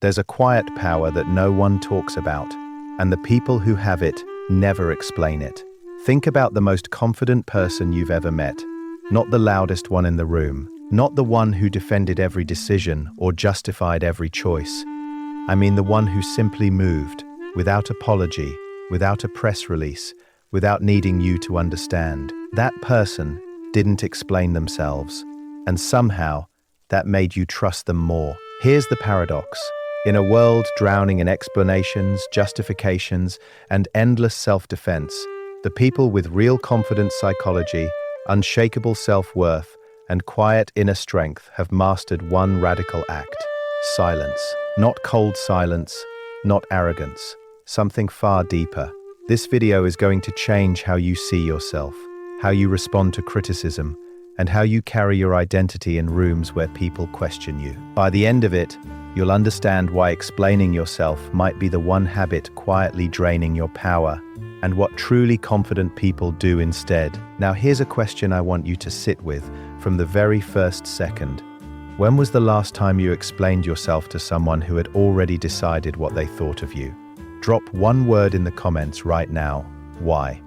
There's a quiet power that no one talks about, and the people who have it never explain it. Think about the most confident person you've ever met. Not the loudest one in the room, not the one who defended every decision or justified every choice. I mean the one who simply moved, without apology, without a press release, without needing you to understand. That person didn't explain themselves, and somehow that made you trust them more. Here's the paradox. In a world drowning in explanations, justifications, and endless self-defense, the people with real confidence psychology, unshakable self-worth, and quiet inner strength have mastered one radical act: silence. Not cold silence, not arrogance, something far deeper. This video is going to change how you see yourself, how you respond to criticism, and how you carry your identity in rooms where people question you. By the end of it, you'll understand why explaining yourself might be the one habit quietly draining your power, and what truly confident people do instead. Now here's a question I want you to sit with from the very first second. When was the last time you explained yourself to someone who had already decided what they thought of you? Drop one word in the comments right now. Why?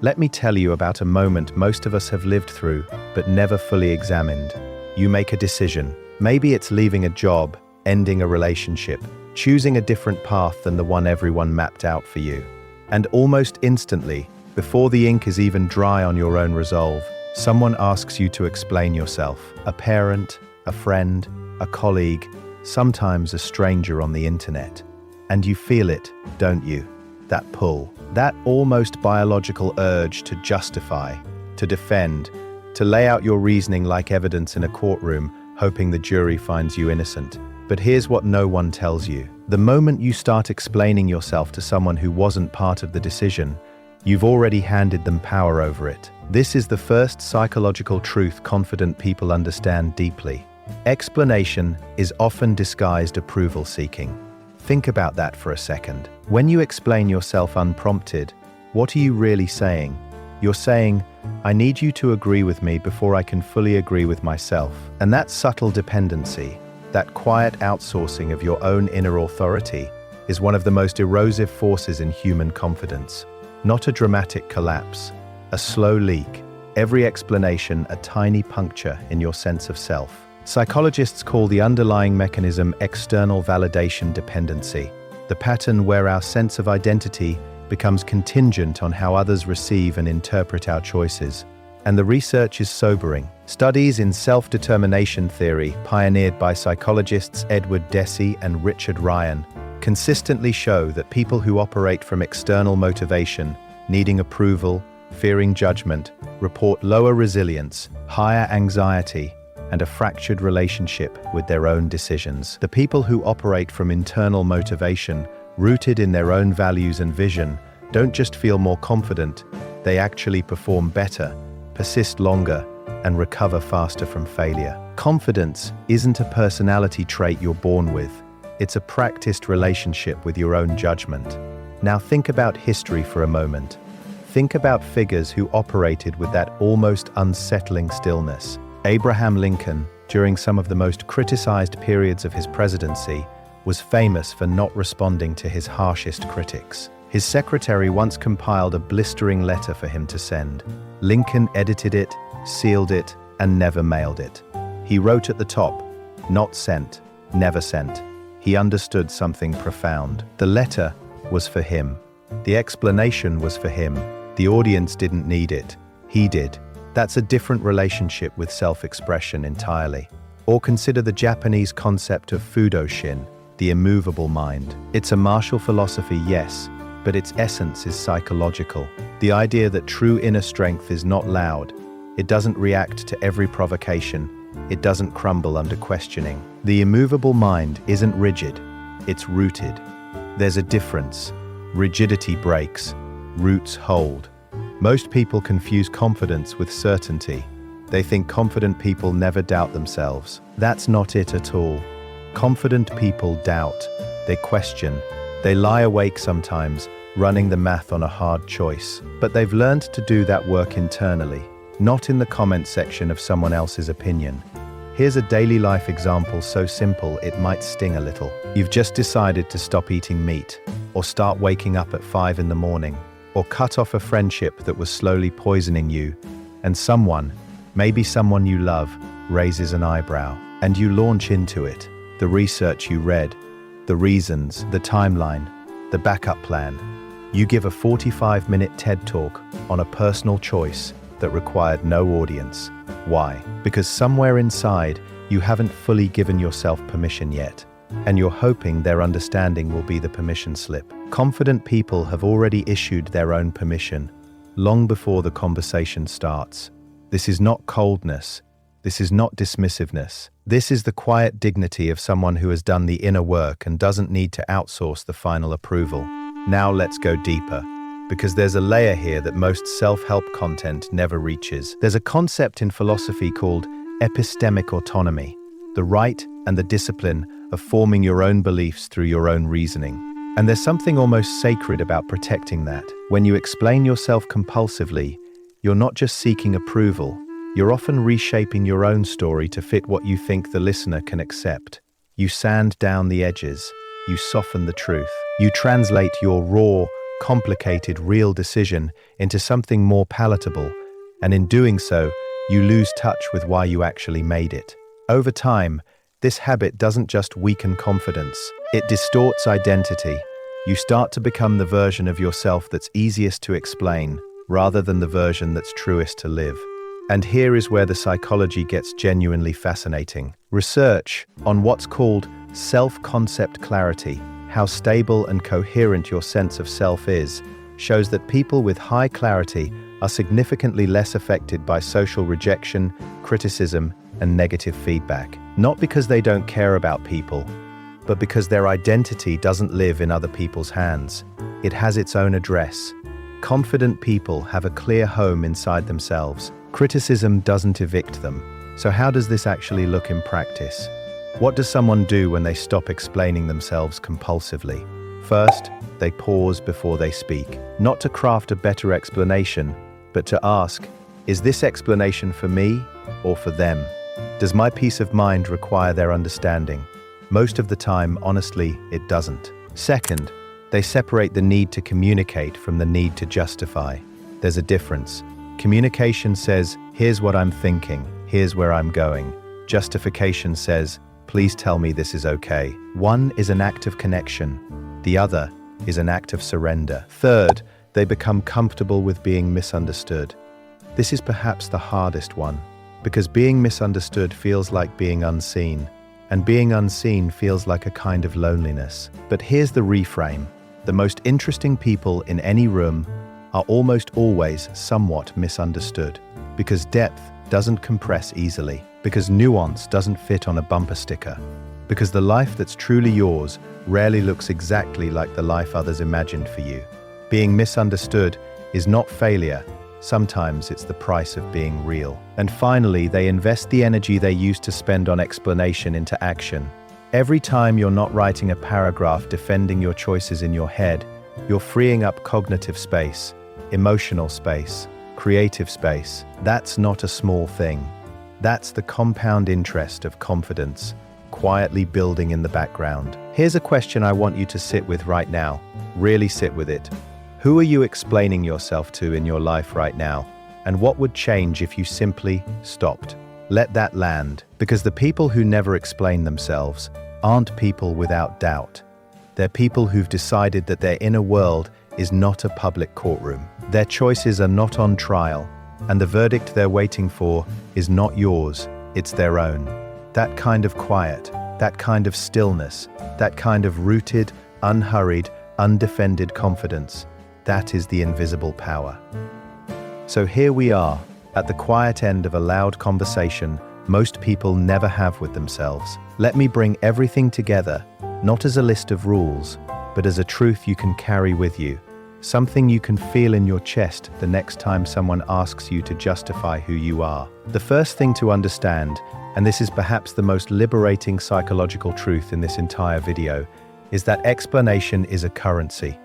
Let me tell you about a moment most of us have lived through, but never fully examined. You make a decision. Maybe it's leaving a job, ending a relationship, choosing a different path than the one everyone mapped out for you. And almost instantly, before the ink is even dry on your own resolve, someone asks you to explain yourself. A parent, a friend, a colleague, sometimes a stranger on the internet. And you feel it, don't you? That pull, that almost biological urge to justify, to defend, to lay out your reasoning like evidence in a courtroom, hoping the jury finds you innocent. But here's what no one tells you. The moment you start explaining yourself to someone who wasn't part of the decision, you've already handed them power over it. This is the first psychological truth confident people understand deeply. Explanation is often disguised approval seeking. Think about that for a second. When you explain yourself unprompted, what are you really saying? You're saying, I need you to agree with me before I can fully agree with myself. And that subtle dependency, that quiet outsourcing of your own inner authority, is one of the most erosive forces in human confidence. Not a dramatic collapse, a slow leak, every explanation a tiny puncture in your sense of self. Psychologists call the underlying mechanism external validation dependency, the pattern where our sense of identity becomes contingent on how others receive and interpret our choices. And the research is sobering. Studies in self-determination theory, pioneered by psychologists Edward Deci and Richard Ryan, consistently show that people who operate from external motivation, needing approval, fearing judgment, report lower resilience, higher anxiety, and a fractured relationship with their own decisions. The people who operate from internal motivation, rooted in their own values and vision, don't just feel more confident, they actually perform better, persist longer, and recover faster from failure. Confidence isn't a personality trait you're born with. It's a practiced relationship with your own judgment. Now think about history for a moment. Think about figures who operated with that almost unsettling stillness. Abraham Lincoln, during some of the most criticized periods of his presidency, was famous for not responding to his harshest critics. His secretary once compiled a blistering letter for him to send. Lincoln edited it, sealed it, and never mailed it. He wrote at the top, "Not sent, never sent." He understood something profound. The letter was for him. The explanation was for him. The audience didn't need it. He did. That's a different relationship with self-expression entirely. Or consider the Japanese concept of Fudoshin, the immovable mind. It's a martial philosophy, yes, but its essence is psychological. The idea that true inner strength is not loud. It doesn't react to every provocation. It doesn't crumble under questioning. The immovable mind isn't rigid. It's rooted. There's a difference. Rigidity breaks. Roots hold. Most people confuse confidence with certainty. They think confident people never doubt themselves. That's not it at all. Confident people doubt. They question. They lie awake sometimes, running the math on a hard choice. But they've learned to do that work internally, not in the comment section of someone else's opinion. Here's a daily life example so simple it might sting a little. You've just decided to stop eating meat, or start waking up at 5 in the morning, or cut off a friendship that was slowly poisoning you, and someone, maybe someone you love, raises an eyebrow, and you launch into it. The research you read, the reasons, the timeline, the backup plan. You give a 45-minute TED Talk on a personal choice that required no audience. Why? Because somewhere inside, you haven't fully given yourself permission yet, and you're hoping their understanding will be the permission slip. Confident people have already issued their own permission, long before the conversation starts. This is not coldness. This is not dismissiveness. This is the quiet dignity of someone who has done the inner work and doesn't need to outsource the final approval. Now let's go deeper, because there's a layer here that most self-help content never reaches. There's a concept in philosophy called epistemic autonomy, the right and the discipline of forming your own beliefs through your own reasoning. And there's something almost sacred about protecting that. When you explain yourself compulsively, you're not just seeking approval, you're often reshaping your own story to fit what you think the listener can accept. You sand down the edges, you soften the truth, you translate your raw, complicated, real decision into something more palatable, and in doing so, you lose touch with why you actually made it. Over time, this habit doesn't just weaken confidence, it distorts identity. You start to become the version of yourself that's easiest to explain, rather than the version that's truest to live. And here is where the psychology gets genuinely fascinating. Research on what's called self-concept clarity, how stable and coherent your sense of self is, shows that people with high clarity are significantly less affected by social rejection, criticism, and negative feedback. Not because they don't care about people, but because their identity doesn't live in other people's hands. It has its own address. Confident people have a clear home inside themselves. Criticism doesn't evict them. So how does this actually look in practice? What does someone do when they stop explaining themselves compulsively? First, they pause before they speak, not to craft a better explanation, but to ask, is this explanation for me or for them? Does my peace of mind require their understanding? Most of the time, honestly, it doesn't. Second, they separate the need to communicate from the need to justify. There's a difference. Communication says, here's what I'm thinking, here's where I'm going. Justification says, please tell me this is okay. One is an act of connection. The other is an act of surrender. Third, they become comfortable with being misunderstood. This is perhaps the hardest one, because being misunderstood feels like being unseen, and being unseen feels like a kind of loneliness. But here's the reframe. The most interesting people in any room are almost always somewhat misunderstood, because depth doesn't compress easily, because nuance doesn't fit on a bumper sticker, because the life that's truly yours rarely looks exactly like the life others imagined for you. Being misunderstood is not failure, sometimes it's the price of being real. And finally, they invest the energy they used to spend on explanation into action. Every time you're not writing a paragraph defending your choices in your head, you're freeing up cognitive space, emotional space, creative space. That's not a small thing. That's the compound interest of confidence, quietly building in the background. Here's a question I want you to sit with right now. Really sit with it. Who are you explaining yourself to in your life right now? And what would change if you simply stopped? Let that land, because the people who never explain themselves aren't people without doubt. They're people who've decided that their inner world is not a public courtroom. Their choices are not on trial, and the verdict they're waiting for is not yours, it's their own. That kind of quiet, that kind of stillness, that kind of rooted, unhurried, undefended confidence, that is the invisible power. So here we are, at the quiet end of a loud conversation most people never have with themselves. Let me bring everything together, not as a list of rules, but as a truth you can carry with you, something you can feel in your chest the next time someone asks you to justify who you are. The first thing to understand, and this is perhaps the most liberating psychological truth in this entire video, is that explanation is a currency.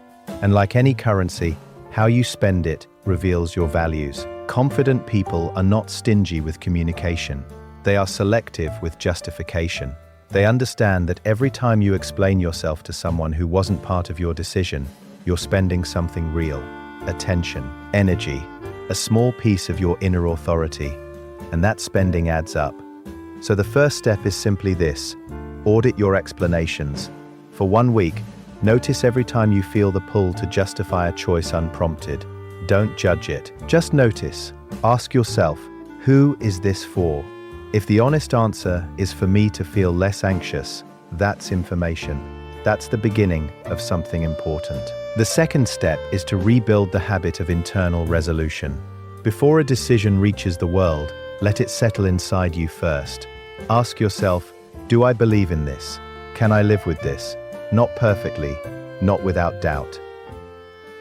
And like any currency, how you spend it reveals your values. Confident people are not stingy with communication. They are selective with justification. They understand that every time you explain yourself to someone who wasn't part of your decision, you're spending something real, attention, energy, a small piece of your inner authority, and that spending adds up. So the first step is simply this: audit your explanations. For 1 week, notice every time you feel the pull to justify a choice unprompted. Don't judge it. Just notice. Ask yourself, who is this for? If the honest answer is for me to feel less anxious, that's information. That's the beginning of something important. The second step is to rebuild the habit of internal resolution. Before a decision reaches the world, let it settle inside you first. Ask yourself, do I believe in this? Can I live with this? Not perfectly, not without doubt.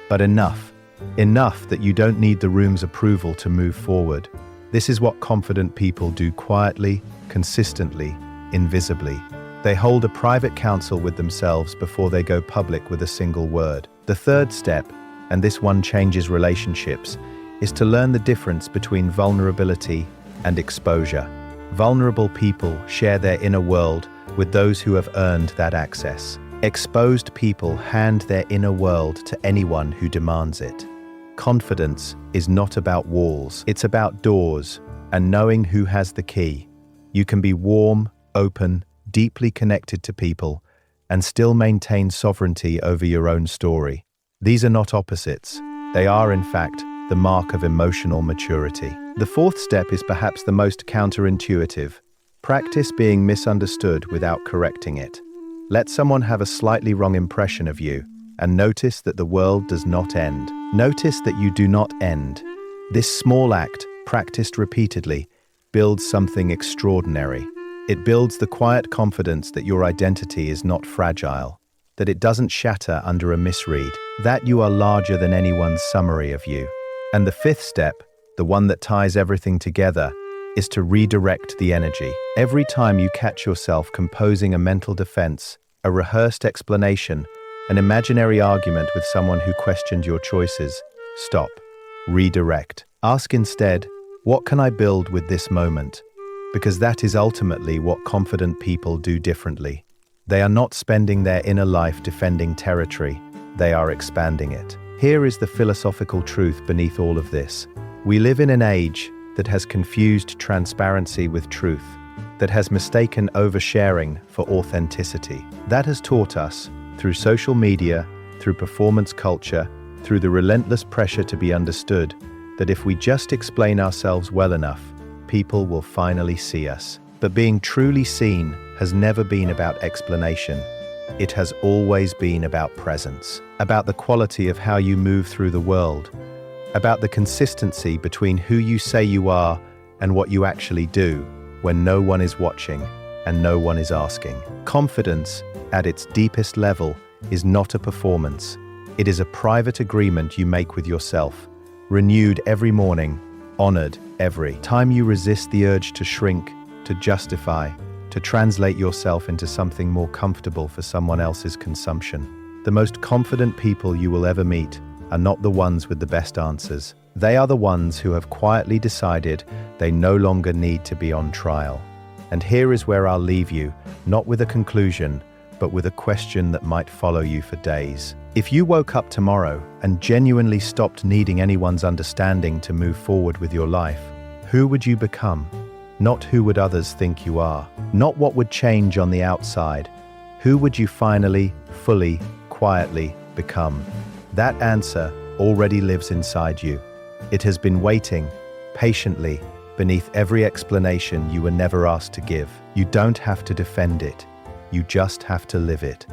But enough. Enough that you don't need the room's approval to move forward. This is what confident people do quietly, consistently, invisibly. They hold a private council with themselves before they go public with a single word. The third step, and this one changes relationships, is to learn the difference between vulnerability and exposure. Vulnerable people share their inner world with those who have earned that access. Exposed people hand their inner world to anyone who demands it. Confidence is not about walls, it's about doors and knowing who has the key. You can be warm, open, deeply connected to people, and still maintain sovereignty over your own story. These are not opposites. They are, in fact, the mark of emotional maturity. The fourth step is perhaps the most counterintuitive. Practice being misunderstood without correcting it. Let someone have a slightly wrong impression of you, and notice that the world does not end. Notice that you do not end. This small act, practiced repeatedly, builds something extraordinary. It builds the quiet confidence that your identity is not fragile, that it doesn't shatter under a misread, that you are larger than anyone's summary of you. And the fifth step, the one that ties everything together, is to redirect the energy. Every time you catch yourself composing a mental defense, a rehearsed explanation, an imaginary argument with someone who questioned your choices, stop. Redirect. Ask instead, what can I build with this moment? Because that is ultimately what confident people do differently. They are not spending their inner life defending territory, they are expanding it. Here is the philosophical truth beneath all of this. We live in an age that has confused transparency with truth, that has mistaken oversharing for authenticity. That has taught us, through social media, through performance culture, through the relentless pressure to be understood, that if we just explain ourselves well enough, people will finally see us. But being truly seen has never been about explanation. It has always been about presence, about the quality of how you move through the world, about the consistency between who you say you are and what you actually do when no one is watching and no one is asking. Confidence, at its deepest level, is not a performance. It is a private agreement you make with yourself, renewed every morning, honored every time you resist the urge to shrink, to justify, to translate yourself into something more comfortable for someone else's consumption. The most confident people you will ever meet are not the ones with the best answers. They are the ones who have quietly decided they no longer need to be on trial. And here is where I'll leave you, not with a conclusion, but with a question that might follow you for days. If you woke up tomorrow and genuinely stopped needing anyone's understanding to move forward with your life, who would you become? Not who would others think you are. Not what would change on the outside. Who would you finally, fully, quietly become? That answer already lives inside you. It has been waiting, patiently, beneath every explanation you were never asked to give. You don't have to defend it. You just have to live it.